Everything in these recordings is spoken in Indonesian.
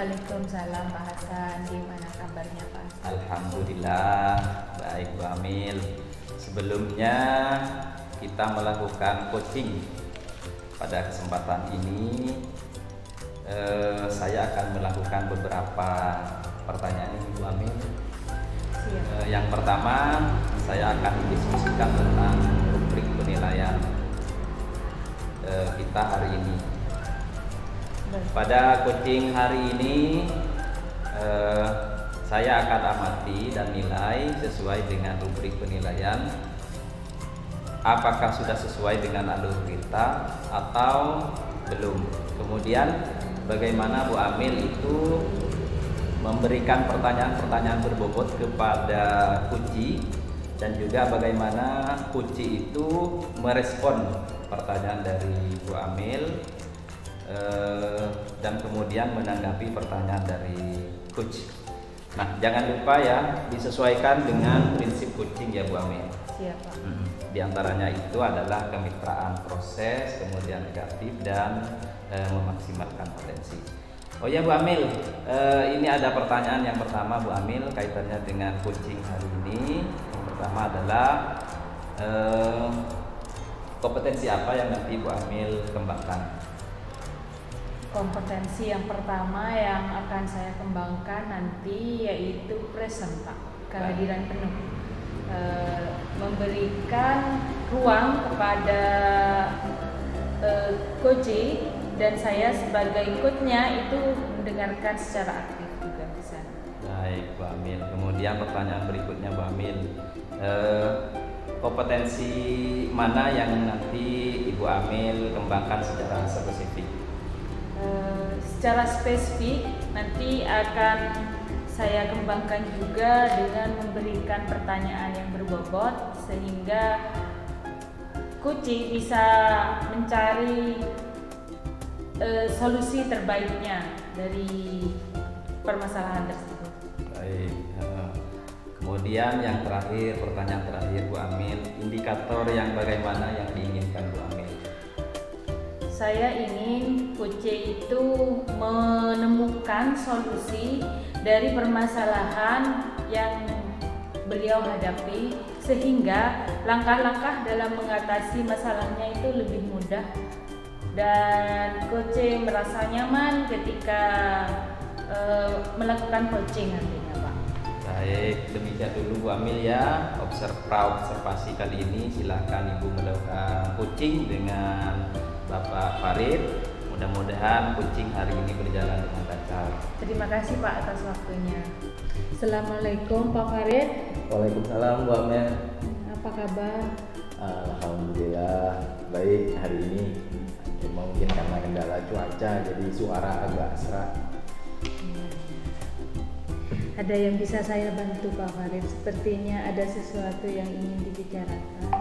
Waalaikumsalam Pak Hasan, gimana kabarnya Pak Hasan? Alhamdulillah, baik Bu Amil. Sebelumnya kita melakukan coaching. Pada kesempatan ini saya akan melakukan beberapa pertanyaan ini Bu Amil. Yang pertama, saya akan mendiskusikan tentang rubrik penilaian kita hari ini. Pada coaching hari ini saya akan amati dan nilai sesuai dengan rubrik penilaian apakah sudah sesuai dengan alur kita atau belum. Kemudian bagaimana Bu Amil itu memberikan pertanyaan-pertanyaan berbobot kepada Kuci, dan juga bagaimana Kuci itu merespon pertanyaan dari Bu Amil dan kemudian menanggapi pertanyaan dari coach. Nah, jangan lupa ya, disesuaikan dengan prinsip coaching ya Bu Amil. Siap Pak. Di antaranya itu adalah kemitraan proses, kemudian negatif, dan memaksimalkan potensi. Oh ya Bu Amil, ini ada pertanyaan yang pertama Bu Amil kaitannya dengan coaching hari ini. Yang pertama adalah kompetensi apa yang nanti Bu Amil kembangkan? Kompetensi yang pertama yang akan saya kembangkan nanti yaitu present Pak, kehadiran penuh. Memberikan ruang kepada coach dan saya sebagai coachnya itu mendengarkan secara aktif juga di sana. Baik Bu Amil. Kemudian pertanyaan berikutnya Bu Amil, kompetensi mana yang nanti Ibu Amil kembangkan secara spesifik? Secara spesifik nanti akan saya kembangkan juga dengan memberikan pertanyaan yang berbobot sehingga coach bisa mencari solusi terbaiknya dari permasalahan tersebut. Baik. Kemudian yang terakhir, pertanyaan terakhir Bu Amil, indikator yang bagaimana yang diinginkan Bu Amil? Saya ingin coach itu menemukan solusi dari permasalahan yang beliau hadapi sehingga langkah-langkah dalam mengatasi masalahnya itu lebih mudah dan coach merasa nyaman ketika melakukan coaching nantinya Pak. Baik, demikian dulu Bu Amil ya. Observasi kali ini silakan Ibu melakukan coaching dengan Bapak Farid. Mudah-mudahan coaching hari ini berjalan dengan lancar. Terima kasih Pak atas waktunya. Assalamualaikum Pak Farid. Waalaikumsalam Bu Amel. Apa kabar? Alhamdulillah baik hari ini. Mungkin karena kendala cuaca jadi suara agak serak. Ada yang bisa saya bantu Pak Farid? Sepertinya ada sesuatu yang ingin dibicarakan.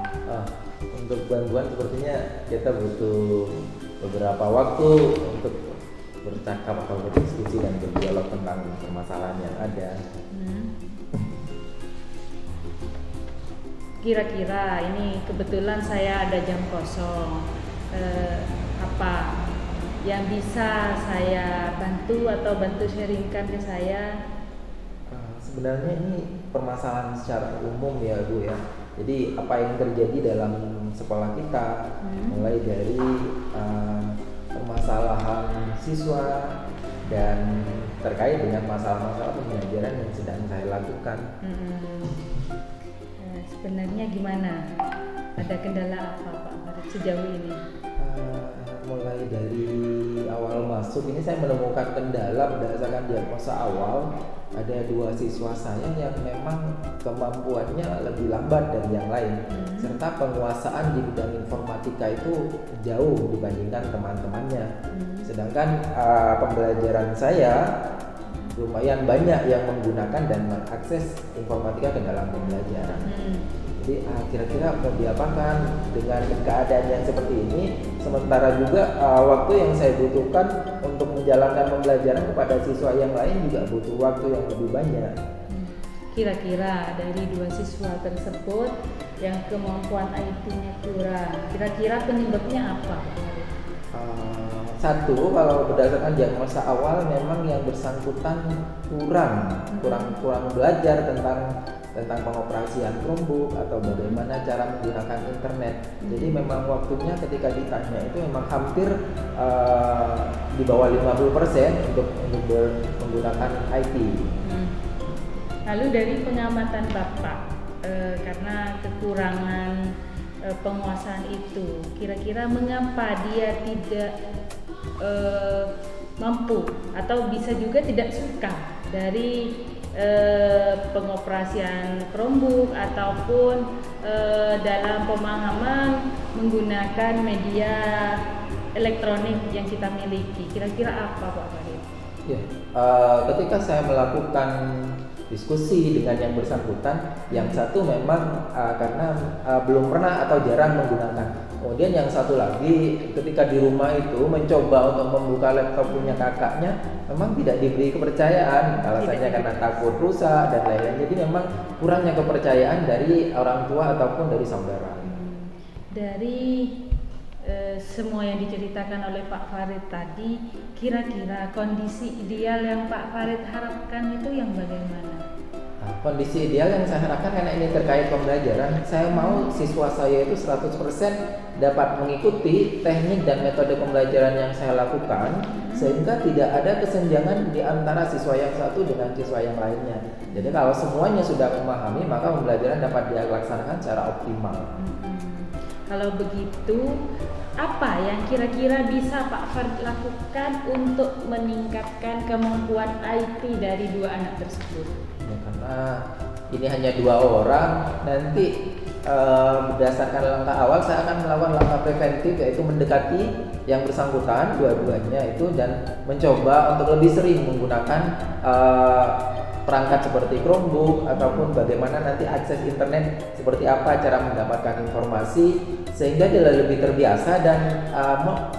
Untuk bantuan sepertinya kita butuh beberapa waktu untuk bercakap atau berdiskusi dan berdialog tentang permasalahan yang ada. Kira-kira ini kebetulan saya ada jam kosong. Apa yang bisa saya bantu atau bantu sharingkan ke saya? Sebenarnya ini permasalahan secara umum ya Bu ya. Jadi apa yang terjadi dalam sekolah kita, mulai dari permasalahan siswa dan terkait dengan masalah-masalah pembelajaran yang sedang saya lakukan. Sebenarnya gimana? Ada kendala apa Pak Farid sejauh ini? Mulai dari awal masuk ini saya menemukan kendala berdasarkan diagnosa awal. Ada 2 siswa saya yang memang kemampuannya lebih lambat dari yang lain, serta penguasaan di bidang informatika itu jauh dibandingkan teman-temannya. Sedangkan pembelajaran saya lumayan banyak yang menggunakan dan mengakses informatika ke dalam pembelajaran. Jadi kira-kira mau diapakan dengan keadaan yang seperti ini, sementara juga waktu yang saya butuhkan untuk menjalankan pembelajaran kepada siswa yang lain juga butuh waktu yang lebih banyak. Kira-kira dari 2 siswa tersebut yang kemampuan IT-nya kurang, kira-kira penyebabnya apa? satu, kalau berdasarkan diagnosa awal memang yang bersangkutan kurang belajar tentang pengoperasian Chromebook atau bagaimana cara menggunakan internet. Jadi memang waktunya ketika ditanya itu memang hampir di bawah 50% untuk menggunakan IT. Lalu dari pengamatan Bapak, karena kekurangan penguasaan itu, kira-kira mengapa dia tidak mampu atau bisa juga tidak suka dari pengoperasian Chromebook ataupun dalam pemahaman menggunakan media elektronik yang kita miliki? Kira-kira apa Pak Farid? Ya, ketika saya melakukan diskusi dengan yang bersangkutan, yang satu memang karena belum pernah atau jarang menggunakan. Kemudian yang satu lagi ketika di rumah itu mencoba untuk membuka laptop punya kakaknya, memang tidak diberi kepercayaan, alasannya karena takut rusak dan lain-lain. Jadi memang kurangnya kepercayaan dari orang tua ataupun dari saudara. Dari semua yang diceritakan oleh Pak Farid tadi, kira-kira kondisi ideal yang Pak Farid harapkan itu yang bagaimana? Nah, kondisi ideal yang saya harapkan, karena ini terkait pembelajaran, saya mau siswa saya itu 100% dapat mengikuti teknik dan metode pembelajaran yang saya lakukan, sehingga tidak ada kesenjangan di antara siswa yang satu dengan siswa yang lainnya. Jadi kalau semuanya sudah memahami, maka pembelajaran dapat dilaksanakan secara optimal. Kalau begitu, apa yang kira-kira bisa Pak Farid lakukan untuk meningkatkan kemampuan IT dari dua anak tersebut? Ya, karena ini hanya 2 orang, nanti berdasarkan langkah awal saya akan melakukan langkah preventif, yaitu mendekati yang bersangkutan dua-duanya itu dan mencoba untuk lebih sering menggunakan perangkat seperti Chromebook ataupun bagaimana nanti akses internet, seperti apa cara mendapatkan informasi, sehingga dia lebih terbiasa dan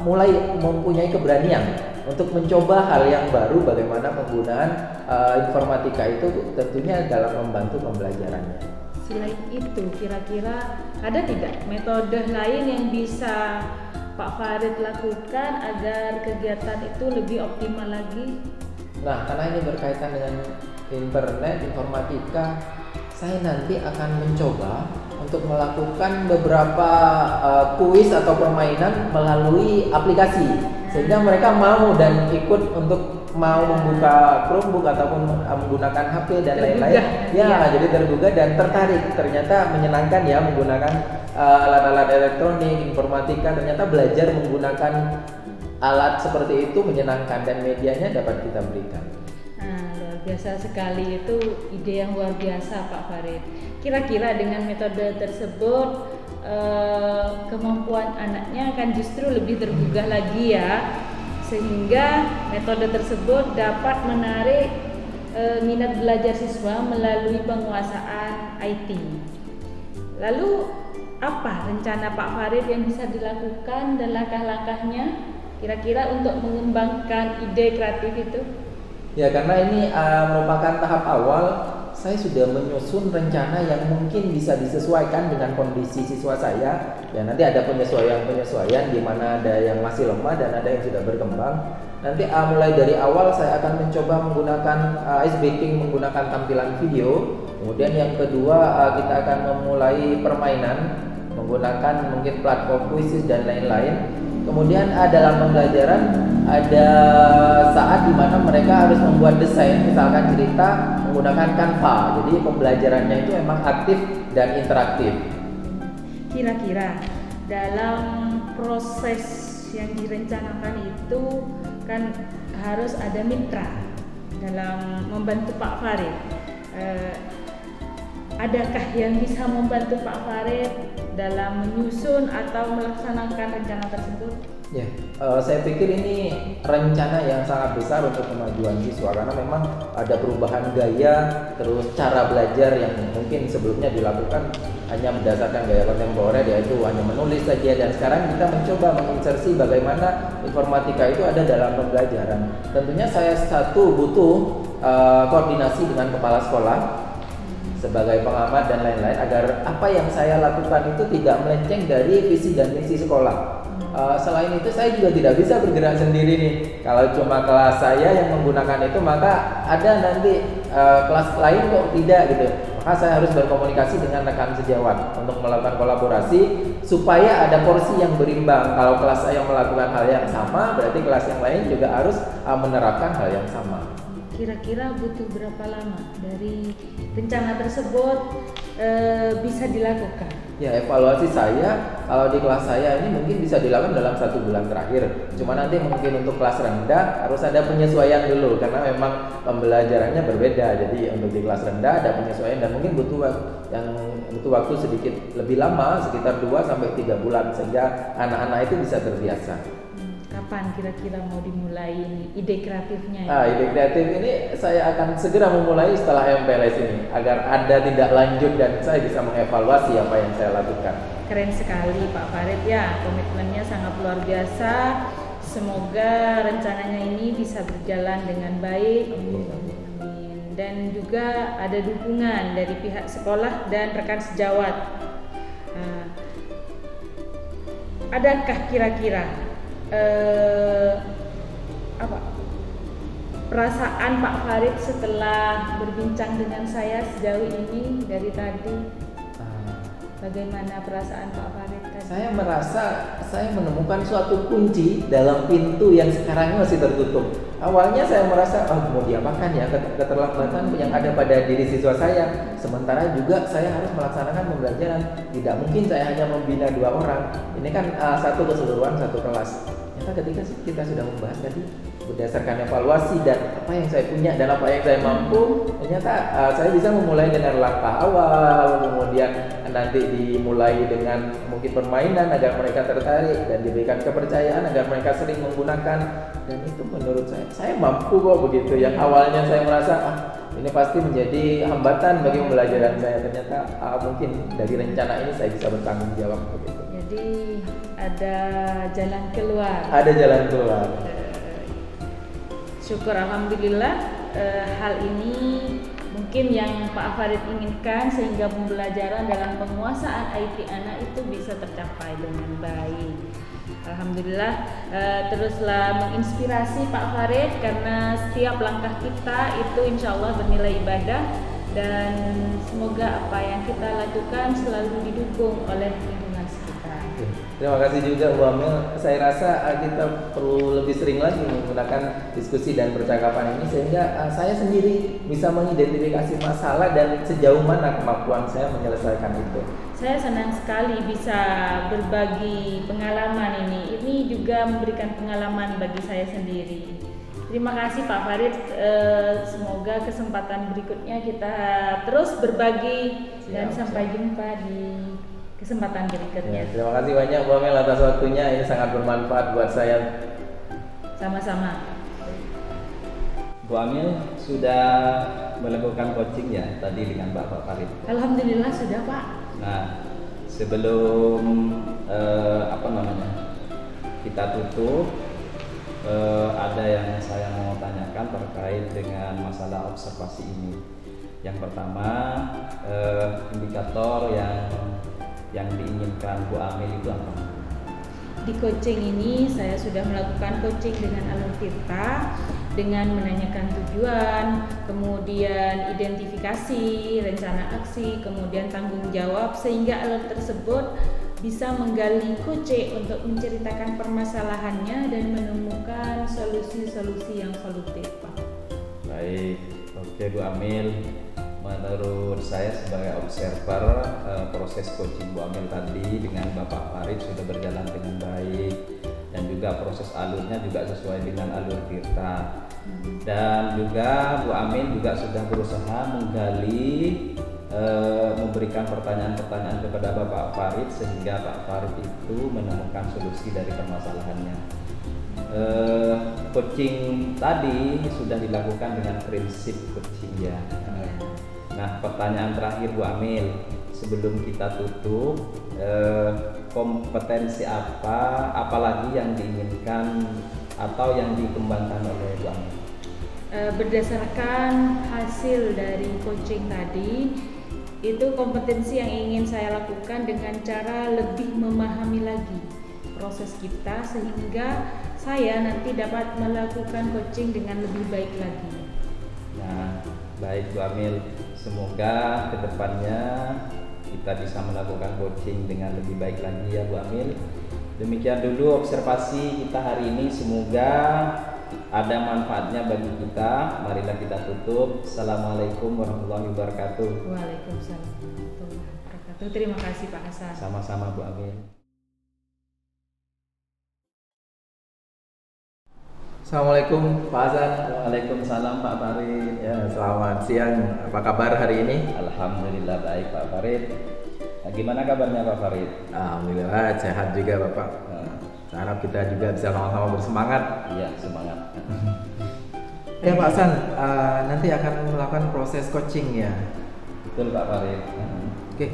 mulai mempunyai keberanian untuk mencoba hal yang baru, bagaimana penggunaan informatika itu tentunya dalam membantu pembelajarannya. Selain itu, kira-kira ada tidak metode lain yang bisa Pak Farid lakukan agar kegiatan itu lebih optimal lagi? Nah, karena ini berkaitan dengan internet, informatika, saya nanti akan mencoba untuk melakukan beberapa kuis atau permainan melalui aplikasi, sehingga mereka mau dan ikut untuk mau membuka Chromebook ataupun menggunakan HP dan lain-lain. Ya, jadi tergugah dan tertarik. Ternyata menyenangkan ya menggunakan alat-alat elektronik, informatika. Ternyata belajar menggunakan alat seperti itu menyenangkan dan medianya dapat kita berikan. Luar biasa sekali, itu ide yang luar biasa Pak Farid. Kira-kira dengan metode tersebut kemampuan anaknya akan justru lebih tergugah lagi ya, sehingga metode tersebut dapat menarik minat belajar siswa melalui penguasaan IT. Lalu apa rencana Pak Farid yang bisa dilakukan dan langkah-langkahnya kira-kira untuk mengembangkan ide kreatif itu? Ya, karena ini merupakan tahap awal, saya sudah menyusun rencana yang mungkin bisa disesuaikan dengan kondisi siswa saya. Ya, nanti ada penyesuaian di mana ada yang masih lemah dan ada yang sudah berkembang. Nanti mulai dari awal saya akan mencoba menggunakan ice breaking menggunakan tampilan video. Kemudian yang kedua kita akan memulai permainan menggunakan mungkin platform kuis dan lain-lain. Kemudian dalam pembelajaran ada saat di mana mereka harus membuat desain, misalkan cerita menggunakan Canva. Jadi pembelajarannya itu memang aktif dan interaktif. Kira-kira dalam proses yang direncanakan itu kan harus ada mitra dalam membantu Pak Farid. Adakah yang bisa membantu Pak Farid dalam menyusun atau melaksanakan rencana tersebut? Ya, saya pikir ini rencana yang sangat besar untuk kemajuan siswa, karena memang ada perubahan gaya, terus cara belajar yang mungkin sebelumnya dilakukan hanya berdasarkan gaya kontemporer, yaitu hanya menulis saja, dan sekarang kita mencoba menginsersi bagaimana informatika itu ada dalam pembelajaran. Tentunya saya butuh koordinasi dengan kepala sekolah sebagai pengamat dan lain-lain, agar apa yang saya lakukan itu tidak melenceng dari visi dan misi sekolah. Selain itu saya juga tidak bisa bergerak sendiri nih. Kalau cuma kelas saya yang menggunakan itu, maka ada nanti kelas lain kok tidak gitu. Maka saya harus berkomunikasi dengan rekan sejawat untuk melakukan kolaborasi supaya ada porsi yang berimbang. Kalau kelas saya melakukan hal yang sama, berarti kelas yang lain juga harus menerapkan hal yang sama. Kira-kira butuh berapa lama dari rencana tersebut bisa dilakukan? Ya, evaluasi saya kalau di kelas saya ini mungkin bisa dilakukan dalam 1 bulan terakhir. Cuma nanti mungkin untuk kelas rendah harus ada penyesuaian dulu karena memang pembelajarannya berbeda. Jadi untuk di kelas rendah ada penyesuaian dan mungkin butuh waktu sedikit lebih lama, sekitar 2 sampai 3 bulan sehingga anak-anak itu bisa terbiasa. Kapan kira-kira mau dimulai ini ide kreatifnya? Ide kreatif ini saya akan segera memulai setelah MPLS ini agar ada tindak lanjut dan saya bisa mengevaluasi apa yang saya lakukan. Keren sekali Pak Farid ya, komitmennya sangat luar biasa. Semoga rencananya ini bisa berjalan dengan baik. Amin. Dan juga ada dukungan dari pihak sekolah dan rekan sejawat. Adakah kira-kira perasaan Pak Farid setelah berbincang dengan saya sejauh ini dari tadi? Bagaimana perasaan Pak Farid tadi? Saya merasa saya menemukan suatu kunci dalam pintu yang sekarang masih tertutup. Awalnya saya merasa mau diapakan ya keterlambatan yang ada pada diri siswa saya. Sementara juga saya harus melaksanakan pembelajaran. Tidak mungkin saya hanya membina 2 orang. Ini kan satu keseluruhan satu kelas. Ternyata ketika kita sudah membahas tadi berdasarkan evaluasi dan apa yang saya punya dan apa yang saya mampu, ternyata saya bisa memulai dengan langkah awal, kemudian nanti dimulai dengan mungkin permainan agar mereka tertarik dan diberikan kepercayaan agar mereka sering menggunakan, dan itu menurut saya mampu kok begitu. Yang awalnya saya merasa ini pasti menjadi hambatan bagi pembelajaran saya, ternyata mungkin dari rencana ini saya bisa bertanggung jawab begitu. Jadi ada jalan keluar. Ada jalan keluar. Syukur alhamdulillah hal ini mungkin yang Pak Farid inginkan sehingga pembelajaran dalam penguasaan IT anak itu bisa tercapai dengan baik. Alhamdulillah teruslah menginspirasi Pak Farid karena setiap langkah kita itu insya Allah bernilai ibadah dan semoga apa yang kita lakukan selalu didukung oleh lingkungan sekitar. Terima kasih juga Bu Amel. Saya rasa kita perlu lebih sering lagi menggunakan diskusi dan percakapan ini sehingga saya sendiri bisa mengidentifikasi masalah dan sejauh mana kemampuan saya menyelesaikan itu. Saya senang sekali bisa berbagi pengalaman ini. Ini juga memberikan pengalaman bagi saya sendiri. Terima kasih Pak Farid. Semoga kesempatan berikutnya kita terus berbagi dan sampai jumpa di kesempatan berikutnya. Terima kasih banyak Bu Amel atas waktunya, ini sangat bermanfaat buat saya. Sama-sama. Bu Amel sudah melakukan coaching ya tadi dengan Pak Farid? Alhamdulillah sudah Pak. Nah, sebelum kita tutup, ada yang saya mau tanyakan terkait dengan masalah observasi ini. Yang pertama, indikator yang diinginkan Bu Amel itu apa? Di coaching ini saya sudah melakukan coaching dengan Alur Tirta dengan menanyakan tujuan, kemudian identifikasi, rencana aksi, kemudian tanggung jawab sehingga alur tersebut bisa menggali coach untuk menceritakan permasalahannya dan menemukan solusi-solusi yang solutif. Baik, oke Bu Amel. Menurut saya sebagai observer proses coaching Bu Amel tadi dengan Bapak Farid sudah berjalan dengan baik dan juga proses alurnya juga sesuai dengan alur Tirta. Dan juga Bu Amel juga sudah berusaha menggali memberikan pertanyaan-pertanyaan kepada Bapak Farid sehingga Pak Farid itu menemukan solusi dari permasalahannya. Coaching tadi sudah dilakukan dengan prinsip coaching ya. Nah, pertanyaan terakhir Bu Amel sebelum kita tutup, kompetensi apalagi yang diinginkan atau yang dikembangkan oleh Bu Amel? Berdasarkan hasil dari coaching tadi, itu kompetensi yang ingin saya lakukan dengan cara lebih memahami lagi proses kita sehingga saya nanti dapat melakukan coaching dengan lebih baik lagi. Nah, baik Bu Amil, semoga kedepannya kita bisa melakukan coaching dengan lebih baik lagi ya Bu Amil. Demikian dulu observasi kita hari ini, semoga ada manfaatnya bagi kita. Marilah kita tutup. Assalamualaikum warahmatullahi wabarakatuh. Waalaikumsalam warahmatullahi wabarakatuh. Terima kasih Pak Hasan. Sama-sama Bu Amil. Assalamualaikum Pak Hasan. Waalaikumsalam Pak Farid. Ya, selamat siang. Apa kabar hari ini? Alhamdulillah baik Pak Farid. Nah, gimana kabarnya Pak Farid? Alhamdulillah sehat juga Bapak. Harap kita juga bisa sama-sama bersemangat. Iya, semangat. Ya Pak Hasan, nanti akan melakukan proses coaching ya. Betul Pak Farid. Oke.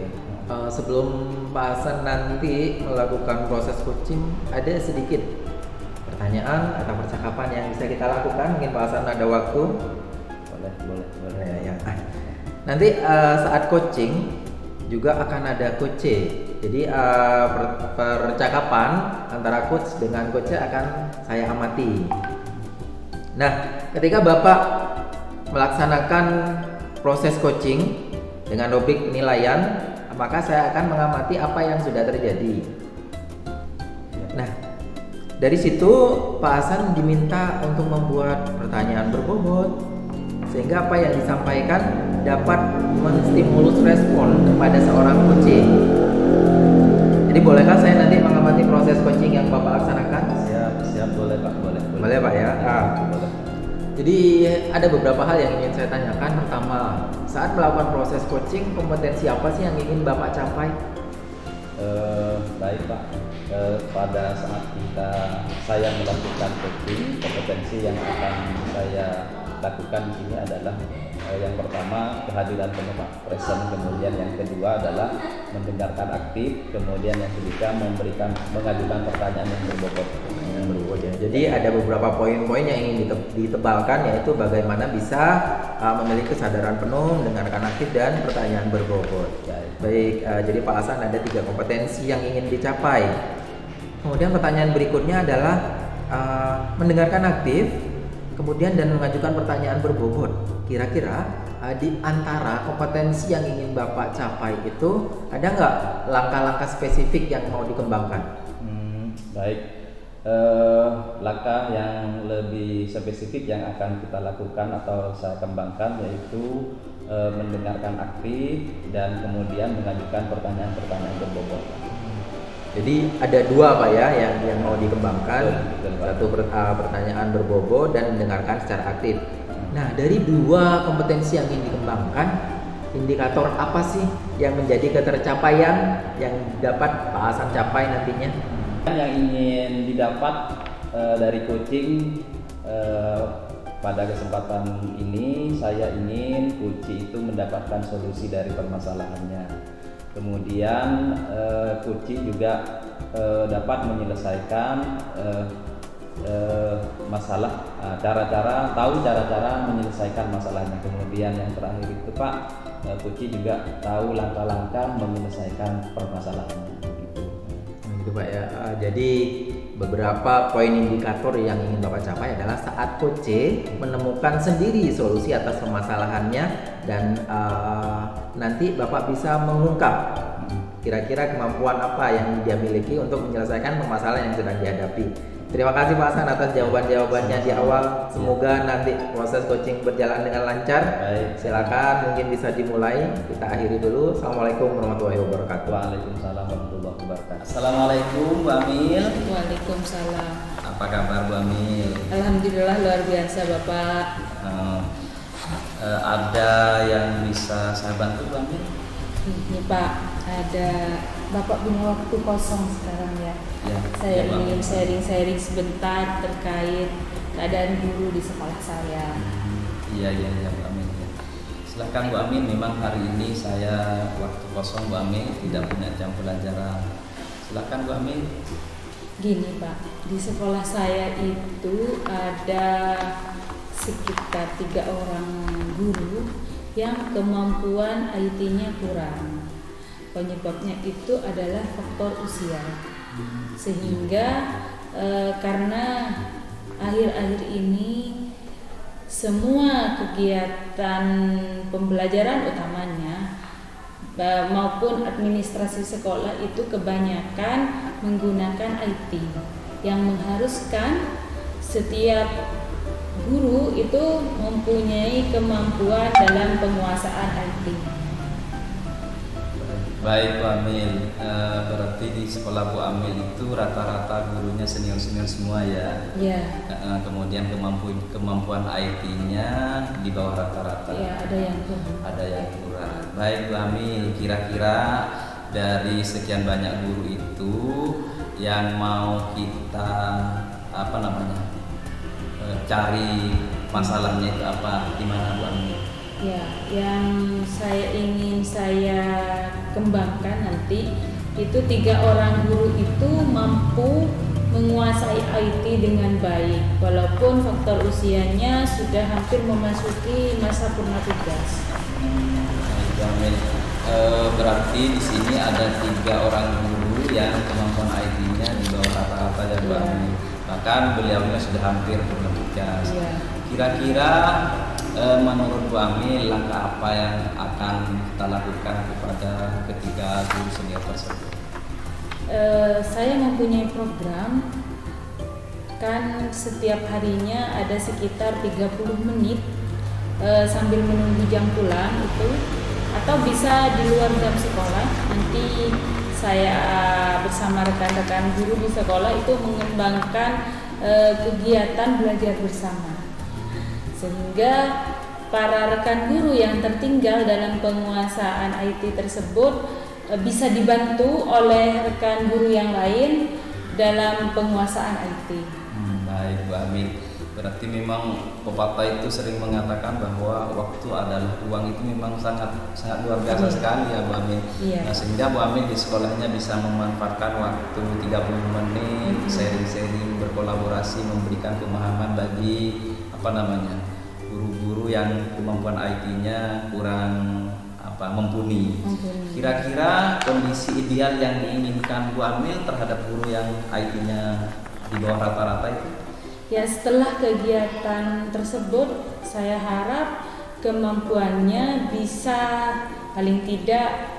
Sebelum Pak Hasan nanti melakukan proses coaching, ada sedikit pertanyaan atau percakapan yang bisa kita lakukan. Mungkin Pak Hasan ada waktu. Boleh. Ya. Nanti saat coaching juga akan ada coach. Jadi percakapan antara coach dengan coach akan saya amati. Nah, ketika Bapak melaksanakan proses coaching dengan topik penilaian, maka saya akan mengamati apa yang sudah terjadi. Nah, dari situ Pak Hasan diminta untuk membuat pertanyaan berbobot sehingga apa yang disampaikan dapat menstimulus respon kepada seorang coach. Jadi bolehkah saya nanti mengamati proses coaching yang Bapak laksanakan? Siap, boleh Pak, boleh. Boleh Pak ya. Boleh. Jadi ada beberapa hal yang ingin saya tanyakan. Pertama, saat melakukan proses coaching, kompetensi apa sih yang ingin Bapak capai? Baik Pak. Pada saat saya melakukan coaching, kompetensi yang akan saya lakukan di sini adalah yang pertama kehadiran penuh Pak, present. Kemudian yang kedua adalah mendengarkan aktif. Kemudian yang ketiga mengajukan pertanyaan yang berbobot. Ya. Jadi ada beberapa poin-poin yang ingin ditebalkan, yaitu bagaimana bisa memiliki kesadaran penuh, mendengarkan aktif dan pertanyaan berbobot. Baik, jadi Pak Hasan ada 3 kompetensi yang ingin dicapai. Kemudian pertanyaan berikutnya adalah mendengarkan aktif, kemudian dan mengajukan pertanyaan berbobot. Kira-kira di antara kompetensi yang ingin Bapak capai itu ada nggak langkah-langkah spesifik yang mau dikembangkan? Baik. Langkah yang lebih spesifik yang akan kita lakukan atau saya kembangkan yaitu mendengarkan aktif dan kemudian mengajukan pertanyaan-pertanyaan berbobot. Jadi ada 2 Pak ya yang mau dikembangkan. Satu pertanyaan berbobot dan mendengarkan secara aktif. Nah, dari 2 kompetensi yang ingin dikembangkan, indikator apa sih yang menjadi ketercapaian yang dapat Pak Hasan capai nantinya? Yang ingin didapat dari coaching pada kesempatan ini, saya ingin coach itu mendapatkan solusi dari permasalahannya. Kemudian coach juga dapat menyelesaikan masalah, tahu cara-cara menyelesaikan masalahnya. Kemudian yang terakhir itu Pak, coach juga tahu langkah-langkah menyelesaikan permasalahannya. Gitu Pak ya. Jadi beberapa poin indikator yang ingin Bapak capai adalah saat coach menemukan sendiri solusi atas permasalahannya dan nanti Bapak bisa mengungkap kira-kira kemampuan apa yang dia miliki untuk menyelesaikan permasalahan yang sedang dihadapi. Terima kasih Pak Hasan atas jawaban-jawabannya di awal. Semoga nanti proses coaching berjalan dengan lancar. Baik. Silakan, mungkin bisa dimulai. Kita akhiri dulu. Assalamualaikum warahmatullahi wabarakatuh. Waalaikumsalam warahmatullahi wabarakatuh. Assalamualaikum Bu Amil. Waalaikumsalam. Apa kabar Bu Amil? Alhamdulillah luar biasa Bapak. Ada yang bisa saya bantu Bu Amil? Ini Pak, ada Bapak punya waktu kosong sekarang ya. Saya ingin sharing-sharing sebentar terkait keadaan guru di sekolah saya. Iya Bu Amin. Ya. Silakan Bu Amin. Memang hari ini saya waktu kosong Bu Amin, tidak punya jam pelajaran. Silakan Bu Amin. Gini Pak, di sekolah saya itu ada sekitar 3 orang guru yang kemampuan IT-nya kurang. Penyebabnya itu adalah faktor usia. Sehingga karena akhir-akhir ini semua kegiatan pembelajaran utamanya maupun administrasi sekolah itu kebanyakan menggunakan IT yang mengharuskan setiap guru itu mempunyai kemampuan dalam penguasaan IT. Baik Bu Amil, berarti di sekolah Bu Amil itu rata-rata gurunya senior-senior semua ya? Ya. Kemudian kemampuan IT-nya di bawah rata-rata. Ya, ada yang kurang. Ada yang kurang. Baik Bu Amil, kira-kira dari sekian banyak guru itu yang mau kita cari masalahnya itu apa, di mana Bu Amil? Ya, yang ingin saya kembangkan nanti itu 3 orang guru itu mampu menguasai IT dengan baik walaupun faktor usianya sudah hampir memasuki masa purna tugas. Baik Bu Amil, berarti di sini ada 3 orang guru yang kemampuan IT-nya di bawah rata-rata ya Bu Amil. Bahkan beliaunya sudah hampir purna tugas. Kira-kira menurut Bu Amil langkah apa yang akan kita lakukan kepada ketiga guru senior tersebut? Saya mempunyai program, kan setiap harinya ada sekitar 30 menit sambil menunggu jam pulang itu, atau bisa di luar jam sekolah. Nanti saya bersama rekan-rekan guru di sekolah itu mengembangkan kegiatan belajar bersama, sehingga para rekan guru yang tertinggal dalam penguasaan IT tersebut bisa dibantu oleh rekan guru yang lain dalam penguasaan IT. Baik Bu Amil, berarti memang pepatah itu sering mengatakan bahwa waktu adalah uang, itu memang sangat luar biasa sekali ya Bu Amil. Nah, sehingga Bu Amil di sekolahnya bisa memanfaatkan waktu 30 menit sharing-sharing, berkolaborasi, memberikan pemahaman bagi guru-guru yang kemampuan IT-nya kurang mumpuni. Kira-kira kondisi ideal yang diinginkan Bu Amil terhadap guru yang IT-nya di bawah rata-rata itu? Ya, setelah kegiatan tersebut saya harap kemampuannya bisa paling tidak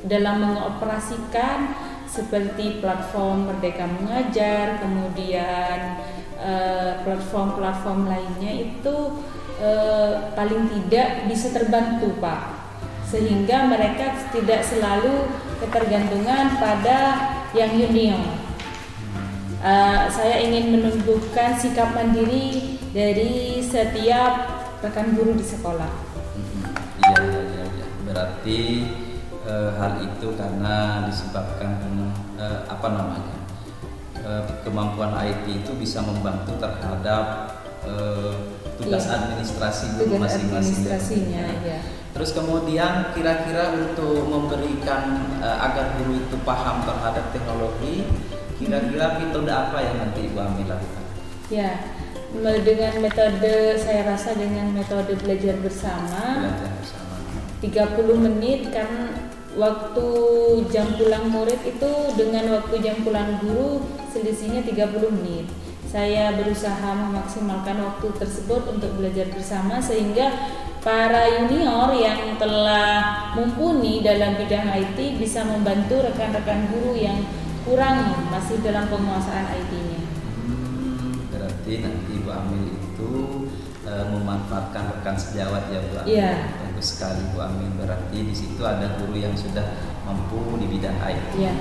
dalam mengoperasikan seperti platform Merdeka Mengajar, kemudian platform-platform lainnya itu paling tidak bisa terbantu Pak, sehingga mereka tidak selalu ketergantungan pada yang junior. Saya ingin menumbuhkan sikap mandiri dari setiap rekan guru di sekolah. Iya. Berarti hal itu karena disebabkan kemampuan IT itu bisa membantu terhadap tugas administrasi guru masing-masing. Ya. Terus kemudian kira-kira untuk memberikan agar guru itu paham terhadap teknologi, kira-kira metode apa yang nanti Ibu Amil lakukan? Ya, dengan metode, saya rasa dengan metode belajar bersama. 30 menit, kan waktu jam pulang murid itu dengan waktu jam pulang guru selisihnya 30 menit. Saya berusaha memaksimalkan waktu tersebut untuk belajar bersama, sehingga para junior yang telah mumpuni dalam bidang IT bisa membantu rekan-rekan guru yang kurang masih dalam penguasaan IT-nya. Berarti nanti Bu Amil itu memanfaatkan rekan sejawat ya Bu Amil. Iya. Bagus sekali Bu Amil. Berarti di situ ada guru yang sudah mampu di bidang IT. Iya.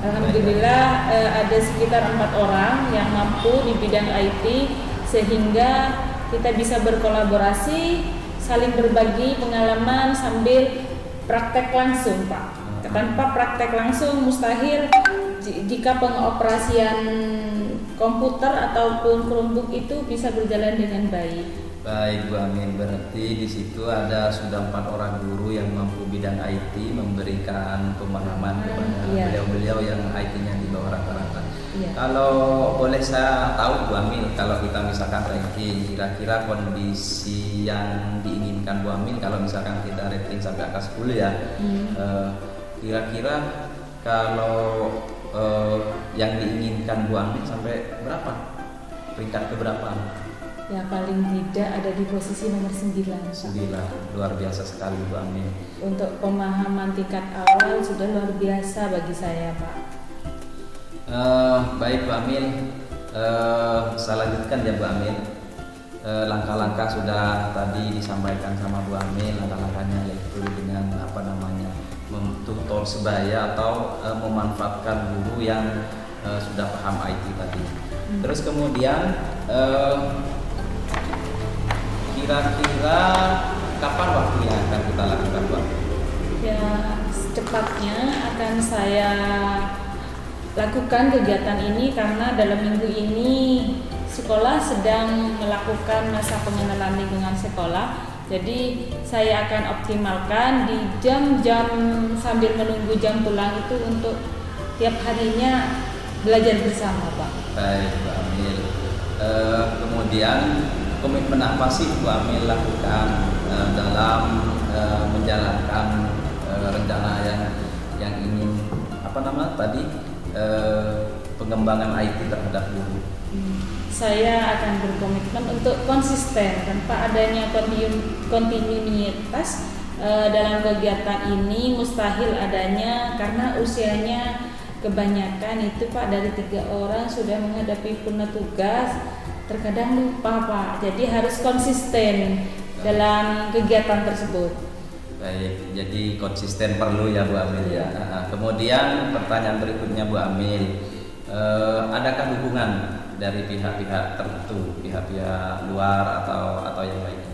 Alhamdulillah ada sekitar 4 orang yang mampu di bidang IT, sehingga kita bisa berkolaborasi, saling berbagi pengalaman sambil praktek langsung Pak. Tanpa praktek langsung mustahil jika pengoperasian komputer ataupun Chromebook itu bisa berjalan dengan baik. Baik Bu Amil, berarti di situ sudah 4 orang guru yang mampu bidang IT memberikan pemahaman kepada beliau-beliau yang IT-nya di bawah rata-rata. Kalau boleh saya tahu Bu Amil, kalau kita misalkan ranking, kira-kira kondisi yang diinginkan Bu Amil kalau misalkan kita rating sampai angka 10 ya, kira-kira kalau yang diinginkan Bu Amil sampai berapa? Peringkat keberapa? Ya paling tidak ada di posisi nomor 9. 9. Luar biasa sekali Bu Amil. Untuk pemahaman tingkat awal sudah luar biasa bagi saya, Pak. Baik Bu Amil, saya lanjutkan ya Bu Amil. Langkah-langkah sudah tadi disampaikan sama Bu Amil, langkah-langkahnya yaitu dengan tutor sebaya atau memanfaatkan guru yang sudah paham IT tadi. Terus kemudian kira-kira kapan waktu yang akan kita lakukan Bu Amil? Ya secepatnya akan saya lakukan kegiatan ini karena dalam minggu ini sekolah sedang melakukan masa pengenalan lingkungan sekolah. Jadi saya akan optimalkan di jam-jam sambil menunggu jam pulang itu untuk tiap harinya belajar bersama, Pak. Baik Bu Amil. Kemudian komitmen apa sih Bu Amil lakukan dalam menjalankan rencana yang ingin pengembangan IT terhadap guru? Saya akan berkomitmen untuk konsisten tanpa adanya kontinuitas dalam kegiatan ini mustahil adanya karena usianya kebanyakan itu Pak dari 3 orang sudah menghadapi purna tugas, terkadang lupa Pak. Jadi harus konsisten dalam kegiatan tersebut. Baik, jadi konsisten perlu ya Bu Amil ya. Kemudian pertanyaan berikutnya Bu Amil, adakah dukungan dari pihak-pihak tertentu, pihak-pihak luar atau yang lainnya?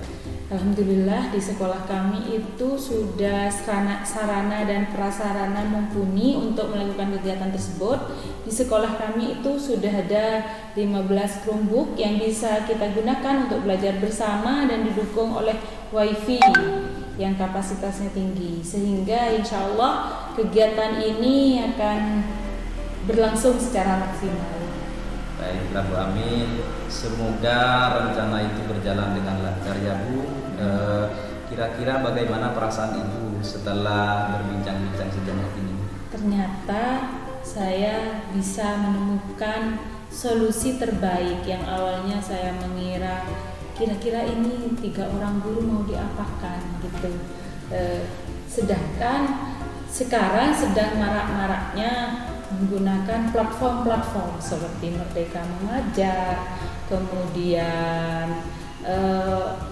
Alhamdulillah di sekolah kami itu sudah sarana dan prasarana mumpuni untuk melakukan kegiatan tersebut. Di sekolah kami itu sudah ada 15 Chromebook yang bisa kita gunakan untuk belajar bersama dan didukung oleh WiFi yang kapasitasnya tinggi, sehingga insya Allah kegiatan ini akan berlangsung secara maksimal. Baiklah Bu Amil, semoga rencana itu berjalan dengan lancar ya Bu. Kira-kira bagaimana perasaan Ibu setelah berbincang-bincang sejenak ini? Ternyata saya bisa menemukan solusi terbaik yang awalnya saya mengira kira-kira ini 3 orang guru mau diapakan gitu. Sedangkan sekarang sedang marak-maraknya menggunakan platform-platform seperti Merdeka Mengajar, kemudian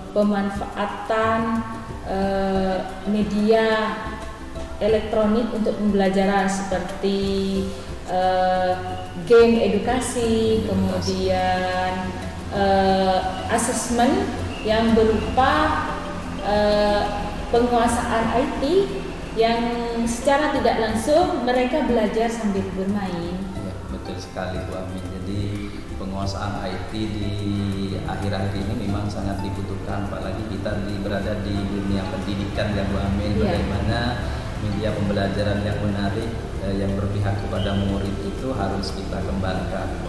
pemanfaatan media elektronik untuk pembelajaran seperti game edukasi, kemudian asesmen yang berupa penguasaan IT yang secara tidak langsung mereka belajar sambil bermain. Ya, betul sekali Bu Amil. Jadi penguasaan IT di akhir-akhir ini memang sangat dibutuhkan, apalagi kita berada di dunia pendidikan ya Bu Amil. Bagaimana media pembelajaran yang menarik yang berpihak kepada murid itu harus kita kembangkan.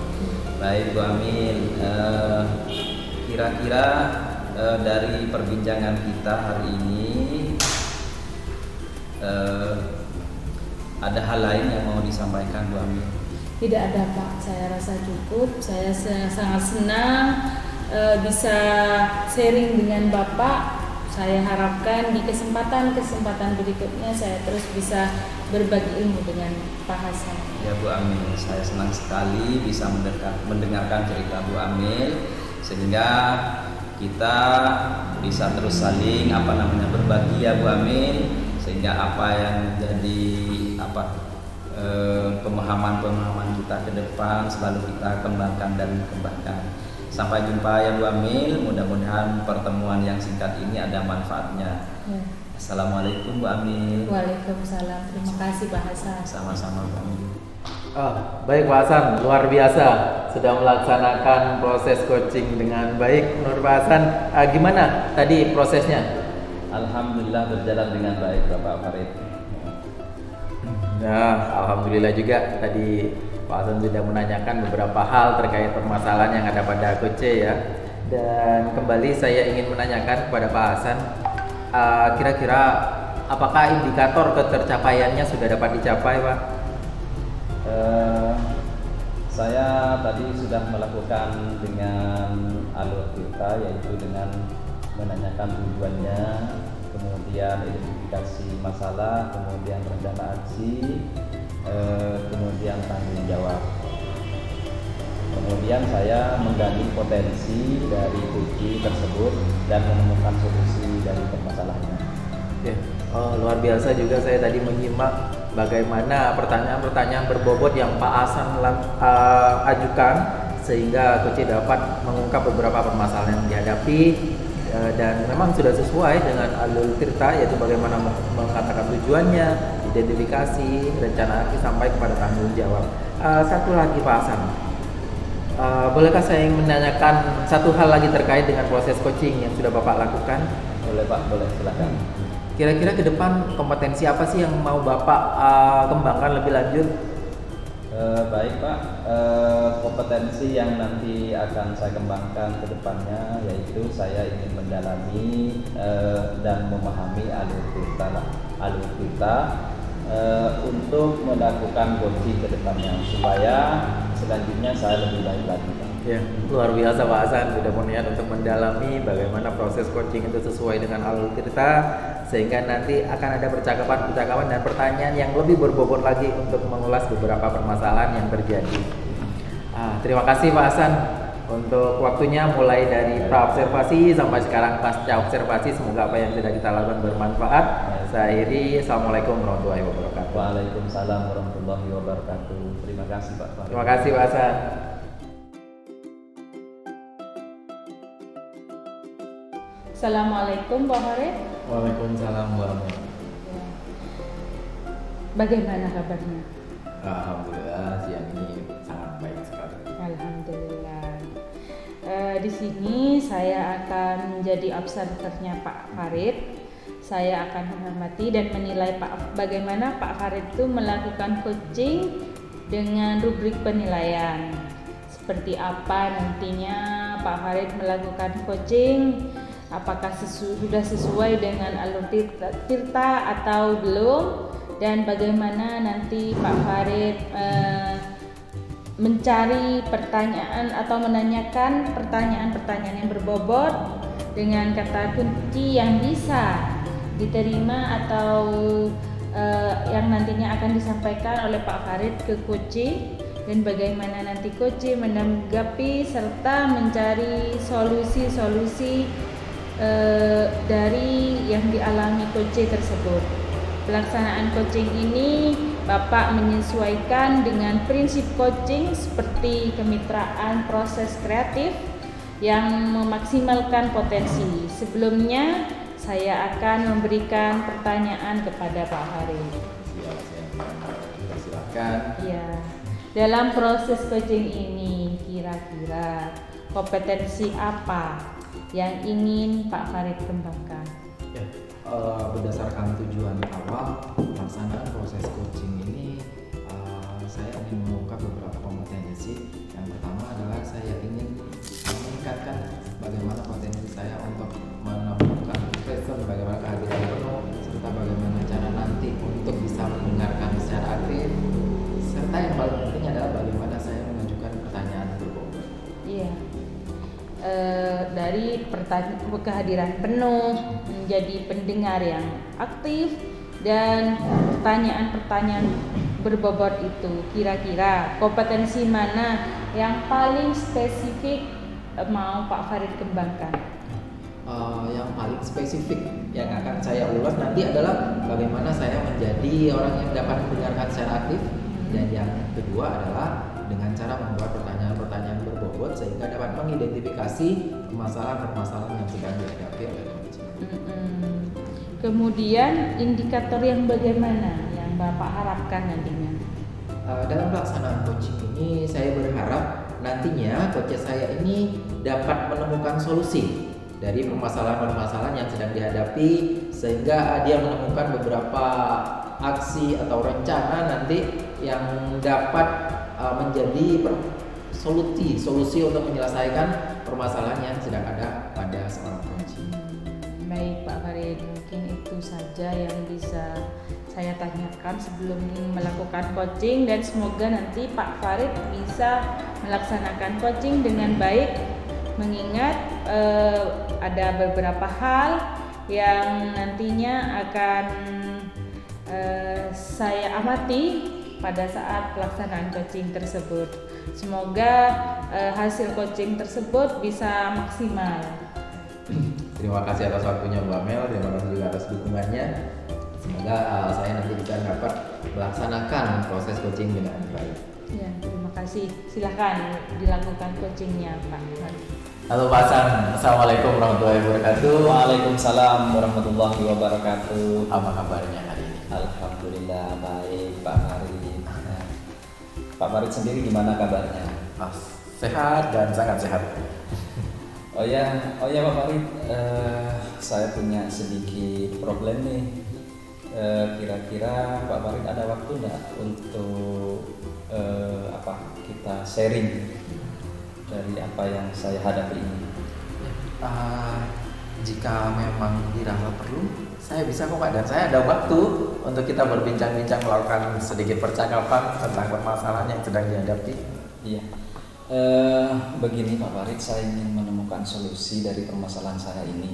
Baik Bu Amil, kira-kira dari perbincangan kita hari ini ada hal lain yang mau disampaikan Bu Amil? Tidak ada Pak, saya rasa cukup. Saya sangat senang bisa sharing dengan Bapak. Saya harapkan di kesempatan berikutnya saya terus bisa berbagi ilmu dengan Pak Hasan. Ya Bu Amil, saya senang sekali bisa mendengarkan cerita Bu Amil, sehingga kita bisa terus saling berbagi ya Bu Amil, sehingga apa yang jadi pemahaman kita ke depan selalu kita kembangkan dan kembangkan. Sampai jumpa ya Bu Amil, mudah-mudahan pertemuan yang singkat ini ada manfaatnya. Assalamualaikum Bu Amil. Waalaikumsalam, terima kasih Pak Hasan. Sama-sama Bu Amil. Baik Pak Hasan, luar biasa sudah melaksanakan proses coaching dengan baik. Menurut Pak Hasan, gimana tadi prosesnya? Alhamdulillah berjalan dengan baik Bapak Farid. Nah, alhamdulillah juga tadi Pak Hasan sudah menanyakan beberapa hal terkait permasalahan yang ada pada Coach ya. Dan kembali saya ingin menanyakan kepada Pak Hasan, kira-kira apakah indikator ketercapaiannya sudah dapat dicapai Pak? Saya tadi sudah melakukan dengan alur kita, yaitu dengan menanyakan tujuannya, kemudian identifikasi masalah, kemudian rencana aksi, kemudian tanggung jawab. Kemudian saya menggali potensi dari kunci tersebut dan menemukan solusi dari permasalahannya. Ya, luar biasa juga saya tadi menyimak bagaimana pertanyaan-pertanyaan berbobot yang Pak Hasan ajukan sehingga Coach dapat mengungkap beberapa permasalahan yang dihadapi dan memang sudah sesuai dengan alur Tirta, yaitu bagaimana mengatakan tujuannya, identifikasi, rencana aksi sampai kepada tanggung jawab. Satu lagi Pak Hasan, bolehkah saya menanyakan satu hal lagi terkait dengan proses coaching yang sudah Bapak lakukan? Boleh Pak, boleh, silakan. Kira-kira ke depan kompetensi apa sih yang mau Bapak kembangkan lebih lanjut? Baik Pak, kompetensi yang nanti akan saya kembangkan ke depannya yaitu saya ingin mendalami dan memahami alur Tirta untuk melakukan coaching ke depannya supaya selanjutnya saya lebih baik lagi Pak. Ya, luar biasa Pak Hasan sudah berniat untuk mendalami bagaimana proses coaching itu sesuai dengan alur Tirta sehingga nanti akan ada percakapan dan pertanyaan yang lebih berbobot lagi untuk mengulas beberapa permasalahan yang terjadi. Terima kasih Pak Hasan untuk waktunya mulai dari pra-observasi sampai sekarang pasca observasi. Semoga apa yang sudah kita lakukan bermanfaat. Saya akhiri, Assalamualaikum warahmatullahi wabarakatuh. Waalaikumsalam warahmatullahi wabarakatuh. Terima kasih Pak. Terima kasih Pak Hasan. Assalamualaikum Pak Farid. Waalaikumsalam warahmatullahi Ya. Bagaimana kabarnya? Alhamdulillah siang ini sangat baik sekali. Alhamdulillah. Di sini saya akan menjadi observernya Pak Farid. Saya akan menghormati dan menilai bagaimana Pak Farid itu melakukan coaching dengan rubrik penilaian. Seperti apa nantinya Pak Farid melakukan coaching? Apakah sudah sesuai dengan alur Tirta atau belum, dan bagaimana nanti Pak Farid mencari pertanyaan atau menanyakan pertanyaan-pertanyaan yang berbobot dengan kata kunci yang bisa diterima atau yang nantinya akan disampaikan oleh Pak Farid ke coaching, dan bagaimana nanti coaching menanggapi serta mencari solusi-solusi dari yang dialami coaching tersebut. Pelaksanaan coaching ini Bapak menyesuaikan dengan prinsip coaching seperti kemitraan proses kreatif yang memaksimalkan potensi. Sebelumnya saya akan memberikan pertanyaan kepada Pak Farid. Silakan. Ya, dalam proses coaching ini kira-kira kompetensi apa yang ingin Pak Farid kembangkan? Ya, berdasarkan tujuan awal pelaksanaan proses coaching ini, saya ingin mengungkap beberapa kompetensi. Yang pertama adalah saya ingin meningkatkan bagaimana potensi saya untuk menemukan present, bagaimana kehadiran penuh, serta bagaimana cara nanti untuk bisa mendengarkan secara aktif, serta yang paling penting adalah bagaimana saya mengajukan pertanyaan berbobot. Iya. Dari kehadiran penuh menjadi pendengar yang aktif dan pertanyaan-pertanyaan berbobot itu, kira-kira kompetensi mana yang paling spesifik mau Pak Farid kembangkan? Yang paling spesifik yang akan saya ulas nanti adalah bagaimana saya menjadi orang yang dapat mendengarkan secara aktif, dan yang kedua adalah dengan cara membuat pertanyaan-pertanyaan berbobot sehingga dapat mengidentifikasi permasalahan-permasalahan yang sedang dihadapi oleh coaching. Kemudian indikator yang bagaimana yang Bapak harapkan nantinya? Dalam pelaksanaan coaching ini saya berharap nantinya coach saya ini dapat menemukan solusi dari permasalahan-permasalahan yang sedang dihadapi sehingga dia menemukan beberapa aksi atau rencana nanti yang dapat menjadi solusi untuk menyelesaikan permasalahan yang sedang ada pada seorang coach. Baik Pak Farid, mungkin itu saja yang bisa saya tanyakan sebelum melakukan coaching, dan semoga nanti Pak Farid bisa melaksanakan coaching dengan baik, mengingat ada beberapa hal yang nantinya akan saya amati pada saat pelaksanaan coaching tersebut. Semoga hasil coaching tersebut bisa maksimal. Terima kasih atas waktunya Mbak Mel, terima kasih juga atas dukungannya. Semoga saya nanti bisa dapat melaksanakan proses coaching dengan baik. Ya, terima kasih. Silakan dilakukan coachingnya Pak. Halo Pak Hasan, Assalamualaikum warahmatullahi wabarakatuh. Waalaikumsalam warahmatullahi wabarakatuh. Apa kabarnya hari ini? Alhamdulillah baik Pak Farid. Pak Farid sendiri gimana kabarnya? Sehat dan sangat sehat. Oh ya Pak Farid, saya punya sedikit problem nih. Kira-kira Pak Farid ada waktu nggak untuk kita sharing dari apa yang saya hadapi ini? Jika memang dirasa perlu, saya bisa kok Pak, dan saya ada waktu untuk kita berbincang-bincang, melakukan sedikit percakapan tentang permasalahan yang sedang dihadapi. Iya. Begini Pak Farid, saya ingin menemukan solusi dari permasalahan saya ini.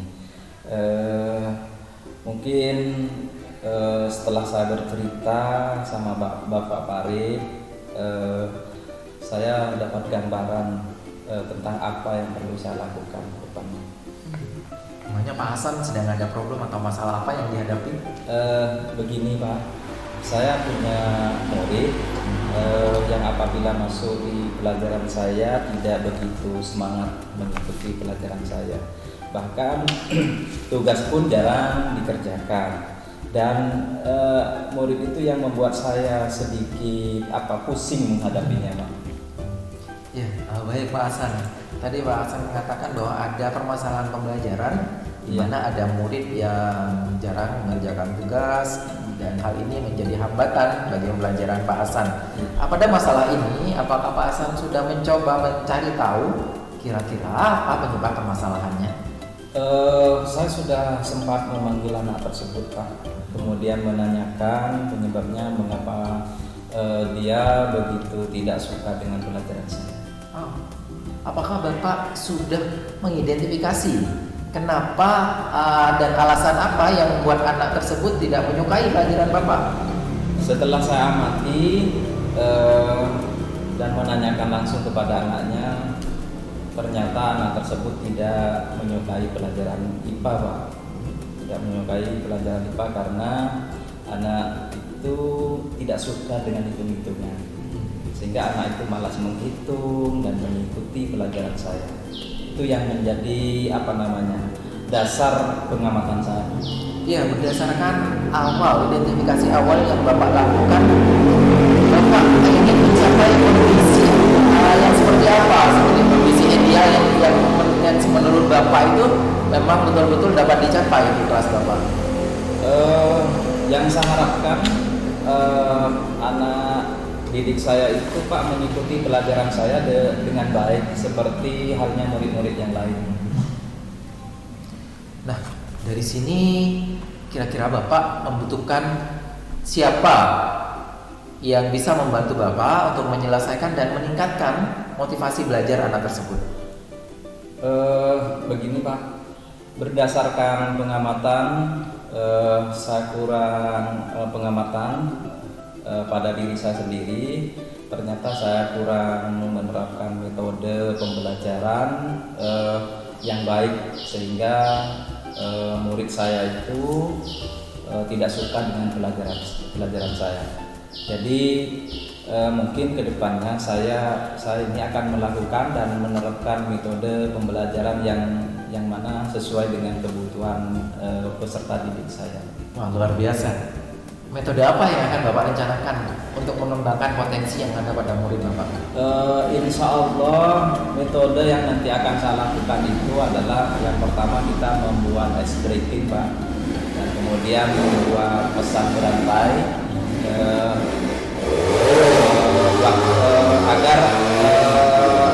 Mungkin setelah saya bercerita sama Bapak Farid, saya dapat gambaran tentang apa yang perlu saya lakukan ke depannya. Namanya Pak Hasan sedang ada problem atau masalah apa yang dihadapi? Begini Pak, saya punya murid yang apabila masuk di pelajaran saya tidak begitu semangat mengikuti pelajaran saya. Bahkan tugas pun jarang dikerjakan. Dan murid itu yang membuat saya sedikit pusing menghadapinya Pak. Ya, baik Pak Hasan. Tadi Pak Hasan mengatakan bahwa ada permasalahan pembelajaran di mana ada murid yang jarang mengerjakan tugas, dan hal ini menjadi hambatan bagi pembelajaran Pak Hasan. Pada masalah ini, apakah Pak Hasan sudah mencoba mencari tahu kira-kira apa penyebab permasalahannya? Saya sudah sempat memanggil anak tersebut Pak, kemudian menanyakan penyebabnya mengapa dia begitu tidak suka dengan pelajaran saya. Apakah Bapak sudah mengidentifikasi kenapa dan alasan apa yang membuat anak tersebut tidak menyukai pelajaran Bapak? Setelah saya amati dan menanyakan langsung kepada anaknya, ternyata anak tersebut tidak menyukai pelajaran IPA Pak. Tidak menyukai pelajaran IPA karena anak itu tidak suka dengan hitung-hitungan, sehingga anak itu malas menghitung dan mengikuti pelajaran saya. Itu yang menjadi dasar pengamatan saya. Ya, berdasarkan identifikasi awal yang Bapak lakukan, Bapak ingin mencapai kondisi yang seperti apa? Seperti kondisi ideal yang menurut Bapak itu memang betul-betul dapat dicapai di kelas Bapak. Yang saya harapkan anak didik saya itu Pak mengikuti pelajaran saya dengan baik seperti halnya murid-murid yang lain. Nah, dari sini kira-kira Bapak membutuhkan siapa yang bisa membantu Bapak untuk menyelesaikan dan meningkatkan motivasi belajar anak tersebut? Begini Pak, berdasarkan pengamatan, saya kurang pengamatan pada diri saya sendiri. Ternyata saya kurang menerapkan metode pembelajaran yang baik, sehingga murid saya itu tidak suka dengan pelajaran saya. Jadi mungkin kedepannya saya ini akan melakukan dan menerapkan metode pembelajaran yang mana sesuai dengan kebutuhan peserta didik saya. Wah, luar biasa. Metode apa yang akan Bapak rencanakan untuk mengembangkan potensi yang ada pada murid Bapak? Insya Allah metode yang nanti akan saya lakukan itu adalah yang pertama kita membuat scripting Pak, dan kemudian membuat pesan berantai agar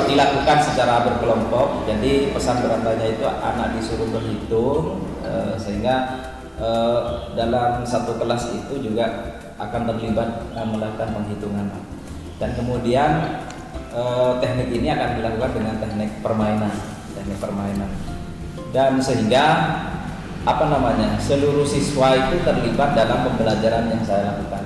dilakukan secara berkelompok. Jadi pesan berantainya itu anak disuruh berhitung sehingga dalam satu kelas itu juga akan terlibat melakukan penghitungan, dan kemudian teknik ini akan dilakukan dengan teknik permainan, dan sehingga seluruh siswa itu terlibat dalam pembelajaran yang saya lakukan.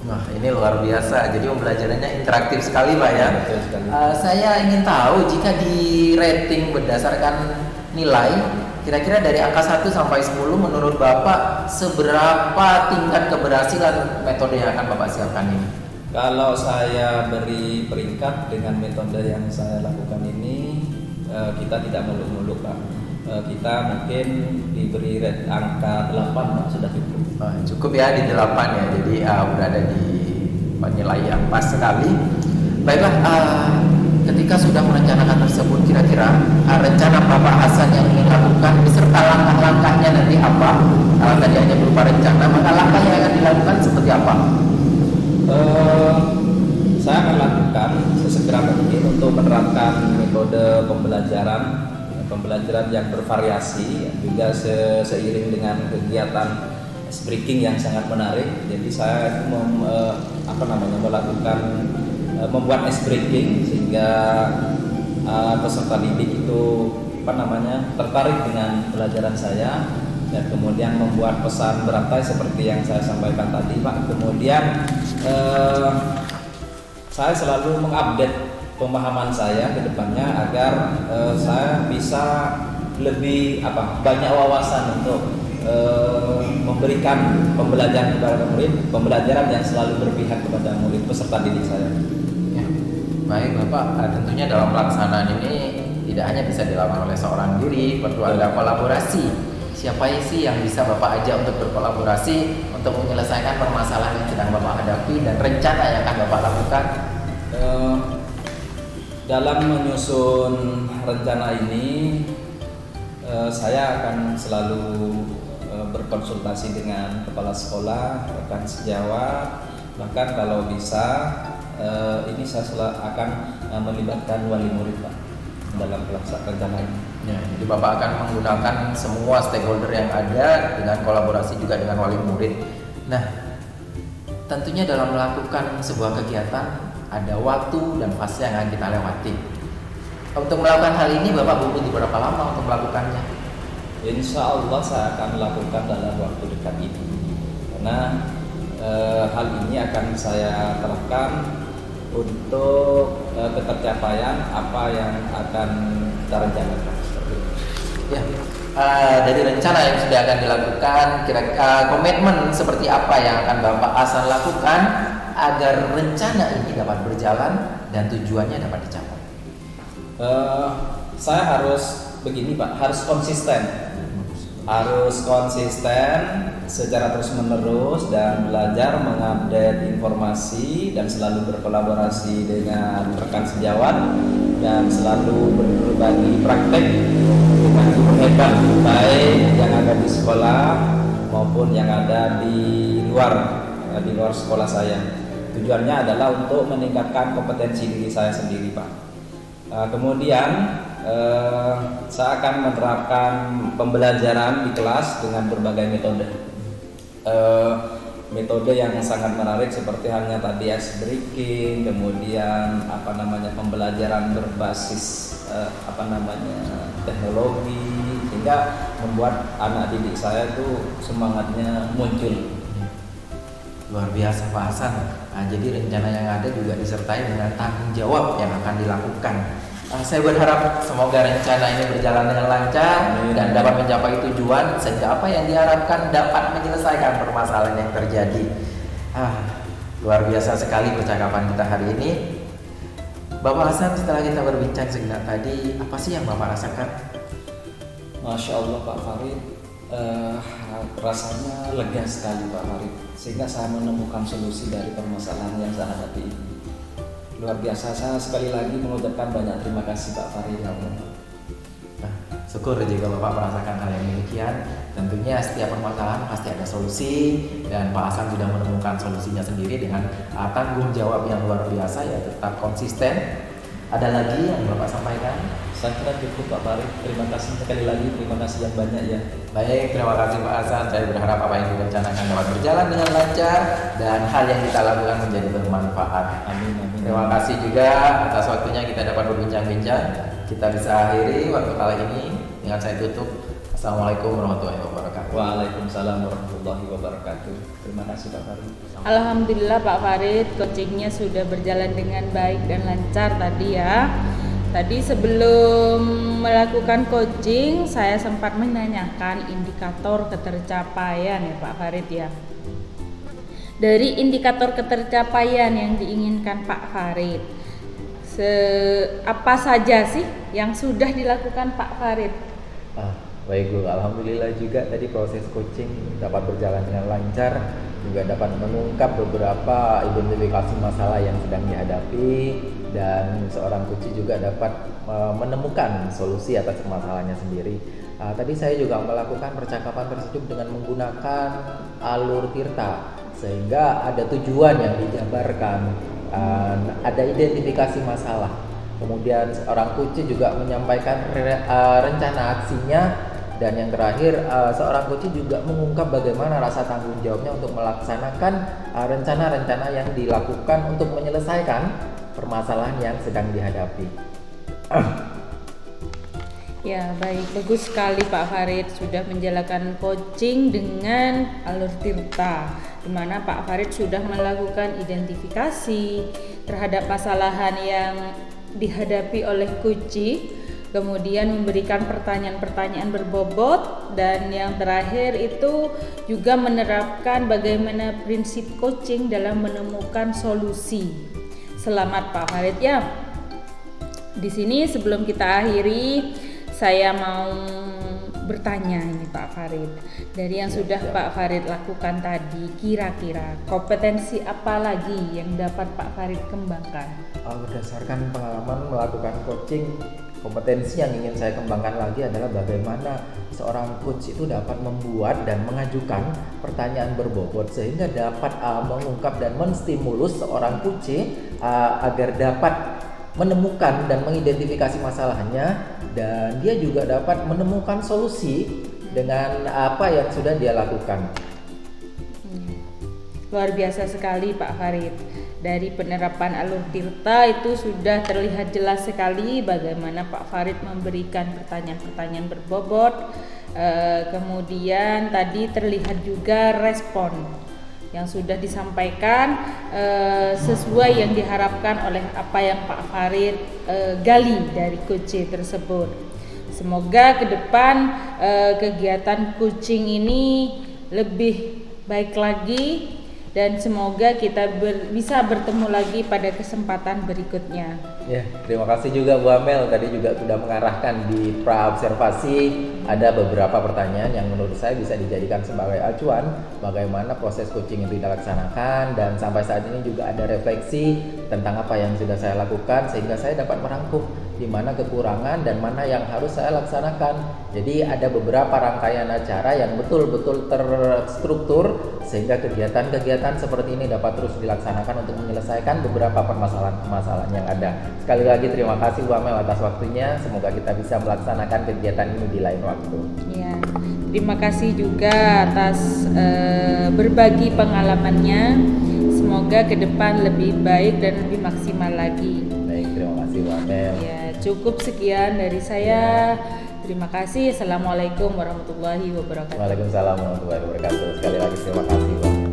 Wah, ini luar biasa. Jadi pembelajarannya interaktif sekali, Pak ya. Betul sekali. Saya ingin tahu jika di rating berdasarkan nilai, kira-kira dari angka 1 sampai 10 menurut Bapak seberapa tingkat keberhasilan metode yang akan Bapak siapkan ini? Kalau saya beri peringkat dengan metode yang saya lakukan ini, kita tidak muluk-muluk, Pak. Kita mungkin diberi angka 8, Pak, sudah cukup. Cukup ya di 8 ya, jadi berada di nilai yang pas sekali. Baiklah, ketika sudah merencanakan tersebut, kira-kira rencana Bapak Hasan yang ingin lakukan beserta langkah-langkahnya nanti apa? Kalau tadi hanya berupa rencana, maka langkah yang akan dilakukan seperti apa? Saya akan lakukan sesegera mungkin untuk menerapkan metode pembelajaran yang bervariasi, juga seiring dengan kegiatan ice breaking yang sangat menarik. Jadi saya melakukan membuat ice breaking sehingga peserta didik itu tertarik dengan pelajaran saya, dan kemudian membuat pesan berantai seperti yang saya sampaikan tadi, Pak. Kemudian saya selalu mengupdate pemahaman saya ke depannya agar saya bisa lebih banyak wawasan untuk memberikan pembelajaran kepada murid, pembelajaran yang selalu berpihak kepada murid peserta didik saya. Ya, baik Bapak, tentunya dalam pelaksanaan ini tidak hanya bisa dilakukan oleh seorang diri, perlu ada kolaborasi. Siapa sih yang bisa Bapak ajak untuk berkolaborasi untuk menyelesaikan permasalahan yang sedang Bapak hadapi dan rencana yang akan Bapak lakukan? Dalam menyusun rencana ini, saya akan selalu berkonsultasi dengan kepala sekolah, rekan sejawat, bahkan kalau bisa ini saya akan melibatkan wali murid, Pak, dalam pelaksanaan rencana ini. Ya, jadi Bapak akan menggunakan semua stakeholder yang ada dengan kolaborasi juga dengan wali murid. Nah, tentunya dalam melakukan sebuah kegiatan ada waktu dan fase yang akan kita lewati. Untuk melakukan hal ini Bapak butuh berapa lama untuk melakukannya? Insya Allah saya akan melakukan dalam waktu dekat ini, karena hal ini akan saya terapkan untuk ketercapaian apa yang akan kita rencanakan. Ya, dari rencana yang sudah akan dilakukan, kira-kira komitmen seperti apa yang akan Bapak Hasan lakukan agar rencana ini dapat berjalan dan tujuannya dapat dicapai? Saya harus begini, Pak, harus konsisten secara terus-menerus dan belajar mengupdate informasi dan selalu berkolaborasi dengan rekan sejawat dan selalu berbagi praktek dengan guru hebat, baik yang ada di sekolah maupun yang ada di luar sekolah saya. Tujuannya adalah untuk meningkatkan kompetensi diri saya sendiri, Pak. Kemudian saya akan menerapkan pembelajaran di kelas dengan berbagai metode. Metode yang sangat menarik seperti halnya tadi ice breaking, kemudian pembelajaran berbasis teknologi, sehingga membuat anak didik saya itu semangatnya muncul. Luar biasa Pak Hasan. Nah, jadi rencana yang ada juga disertai dengan tanggung jawab yang akan dilakukan. Saya berharap semoga rencana ini berjalan dengan lancar dan dapat mencapai tujuan sehingga apa yang diharapkan dapat menyelesaikan permasalahan yang terjadi. Luar biasa sekali percakapan kita hari ini. Bapak Hasan, setelah kita berbincang sejenak tadi, apa sih yang Bapak rasakan? Masya Allah Pak Farid, rasanya lega sekali Pak Farid, sehingga saya menemukan solusi dari permasalahan yang saya hadapi ini. Luar biasa, saya sekali lagi mengucapkan banyak terima kasih Pak Farid. Syukur jika Bapak merasakan hal yang demikian. Tentunya setiap permasalahan pasti ada solusi, dan Pak Hasan sudah menemukan solusinya sendiri dengan tanggung jawab yang luar biasa, ya tetap konsisten. Ada lagi yang Bapak sampaikan? Saya kira cukup Pak Farid. Terima kasih sekali lagi, terima kasih yang banyak ya. Baik, terima kasih Pak Hasan. Saya berharap apa yang direncanakan dapat berjalan dengan lancar dan hal yang kita lakukan menjadi bermanfaat. Amin, amin. Terima kasih juga atas waktunya kita dapat berbincang-bincang. Kita bisa akhiri waktu kali ini dengan saya tutup. Assalamualaikum warahmatullahi wabarakatuh. Waalaikumsalam warahmatullahi wabarakatuh. Terima kasih Pak Farid. Alhamdulillah Pak Farid, coachingnya sudah berjalan dengan baik dan lancar tadi ya. Tadi sebelum melakukan coaching, saya sempat menanyakan indikator ketercapaian ya Pak Farid ya. Dari indikator ketercapaian yang diinginkan Pak Farid, apa saja sih yang sudah dilakukan Pak Farid? Baik Bu, alhamdulillah juga tadi proses coaching dapat berjalan dengan lancar, juga dapat mengungkap beberapa identifikasi masalah yang sedang dihadapi, dan seorang coach juga dapat menemukan solusi atas permasalahannya sendiri. Tadi saya juga melakukan percakapan tersebut dengan menggunakan alur tirta, sehingga ada tujuan yang dijabarkan, ada identifikasi masalah. Kemudian seorang coach juga menyampaikan rencana aksinya, dan yang terakhir seorang coach juga mengungkap bagaimana rasa tanggung jawabnya untuk melaksanakan rencana-rencana yang dilakukan untuk menyelesaikan permasalahan yang sedang dihadapi. Ya baik, bagus sekali Pak Farid sudah menjalankan coaching dengan alur tirta, di mana Pak Farid sudah melakukan identifikasi terhadap masalahan yang dihadapi oleh coach, kemudian memberikan pertanyaan-pertanyaan berbobot, dan yang terakhir itu juga menerapkan bagaimana prinsip coaching dalam menemukan solusi. Selamat Pak Farid ya. Di sini sebelum kita akhiri, saya mau bertanya ini Pak Farid. Dari yang sudah Pak Farid lakukan tadi, kira-kira kompetensi apa lagi yang dapat Pak Farid kembangkan? Berdasarkan pengalaman melakukan coaching, kompetensi yang ingin saya kembangkan lagi adalah bagaimana seorang coach itu dapat membuat dan mengajukan pertanyaan berbobot sehingga dapat mengungkap dan menstimulus seorang coach agar dapat menemukan dan mengidentifikasi masalahnya, dan dia juga dapat menemukan solusi dengan apa yang sudah dia lakukan. Luar biasa sekali Pak Farid. Dari penerapan alur tirta itu sudah terlihat jelas sekali bagaimana Pak Farid memberikan pertanyaan-pertanyaan berbobot. Kemudian tadi terlihat juga respon yang sudah disampaikan sesuai yang diharapkan oleh apa yang Pak Farid gali dari coaching tersebut. Semoga ke depan kegiatan coaching ini lebih baik lagi, dan semoga kita bisa bertemu lagi pada kesempatan berikutnya. Ya, terima kasih juga Bu Amel, tadi juga sudah mengarahkan di pra-observasi ada beberapa pertanyaan yang menurut saya bisa dijadikan sebagai acuan bagaimana proses coaching itu dilaksanakan, dan sampai saat ini juga ada refleksi tentang apa yang sudah saya lakukan sehingga saya dapat merangkum di mana kekurangan dan mana yang harus saya laksanakan. Jadi ada beberapa rangkaian acara yang betul-betul terstruktur sehingga kegiatan-kegiatan seperti ini dapat terus dilaksanakan untuk menyelesaikan beberapa permasalahan-permasalahan yang ada. Sekali lagi terima kasih Bu Amel atas waktunya. Semoga kita bisa melaksanakan kegiatan ini di lain waktu. Ya, terima kasih juga atas berbagi pengalamannya. Semoga ke depan lebih baik dan lebih maksimal lagi. Baik, terima kasih Bu Amel. Ya, cukup sekian dari saya. Terima kasih. Assalamualaikum warahmatullahi wabarakatuh. Waalaikumsalam warahmatullahi wabarakatuh. Sekali lagi terima kasih Bu.